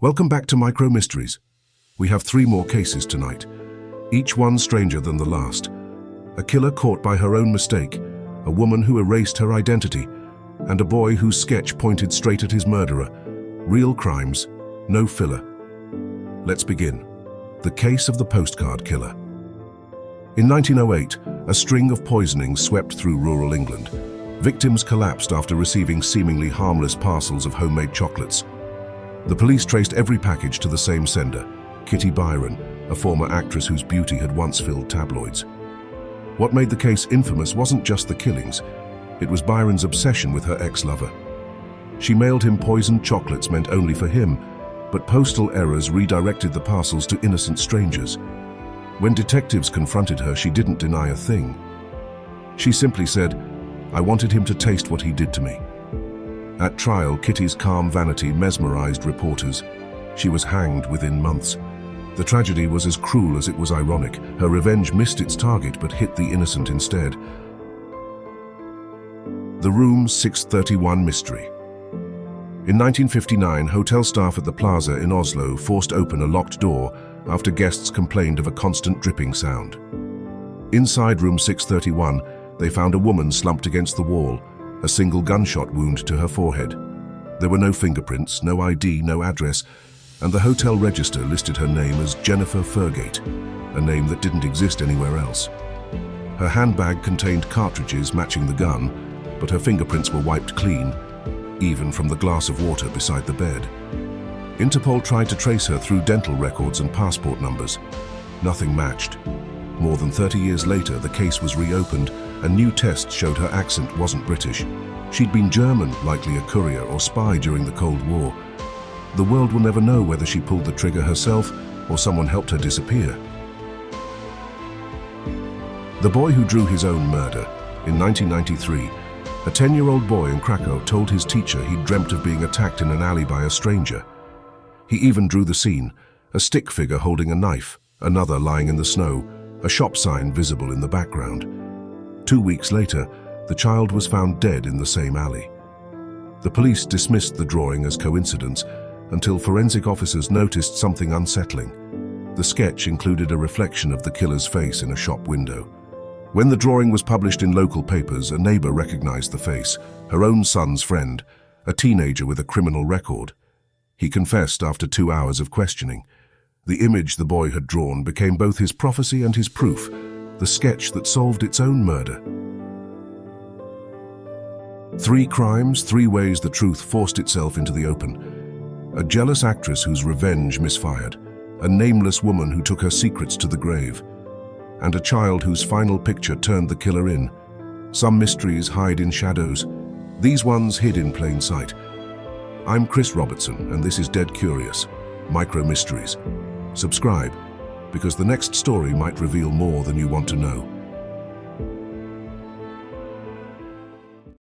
Welcome back to Micro Mysteries. We have 3 more cases tonight, each one stranger than the last. A killer caught by her own mistake, a woman who erased her identity, and a boy whose sketch pointed straight at his murderer. Real crimes, no filler. Let's begin. The case of the Postcard killer. In 1908, a string of poisonings swept through rural England. Victims collapsed after receiving seemingly harmless parcels of homemade chocolates. The police traced every package to the same sender, Kitty Byron, a former actress whose beauty had once filled tabloids. What made the case infamous wasn't just the killings, it was Byron's obsession with her ex-lover. She mailed him poisoned chocolates meant only for him, but postal errors redirected the parcels to innocent strangers. When detectives confronted her, she didn't deny a thing. She simply said, "I wanted him to taste what he did to me." At trial, Kitty's calm vanity mesmerized reporters. She was hanged within months. The tragedy was as cruel as it was ironic. Her revenge missed its target but hit the innocent instead. The Room 631 Mystery. In 1959, hotel staff at the Plaza in Oslo forced open a locked door after guests complained of a constant dripping sound. Inside Room 631, they found a woman slumped against the wall, a single gunshot wound to her forehead. There were no fingerprints, no ID, no address, and the hotel register listed her name as Jennifer Fergate, a name that didn't exist anywhere else. Her handbag contained cartridges matching the gun, but her fingerprints were wiped clean, even from the glass of water beside the bed. Interpol tried to trace her through dental records and passport numbers. Nothing matched. More than 30 years later, the case was reopened, and new tests showed her accent wasn't British. She'd been German, likely a courier or spy during the Cold War. The world will never know whether she pulled the trigger herself or someone helped her disappear. The boy who drew his own murder. In 1993, a 10-year-old boy in Krakow told his teacher he'd dreamt of being attacked in an alley by a stranger. He even drew the scene, a stick figure holding a knife, another lying in the snow, a shop sign visible in the background. 2 weeks later, the child was found dead in the same alley. The police dismissed the drawing as coincidence until forensic officers noticed something unsettling. The sketch included a reflection of the killer's face in a shop window. When the drawing was published in local papers, a neighbor recognized the face, her own son's friend, a teenager with a criminal record. He confessed after 2 hours of questioning. The image the boy had drawn became both his prophecy and his proof, the sketch that solved its own murder. 3 crimes, 3 ways the truth forced itself into the open. A jealous actress whose revenge misfired, a nameless woman who took her secrets to the grave, and a child whose final picture turned the killer in. Some mysteries hide in shadows, these ones hid in plain sight. I'm Chris Robertson, and this is Dead Curious, Micro Mysteries. Subscribe, because the next story might reveal more than you want to know.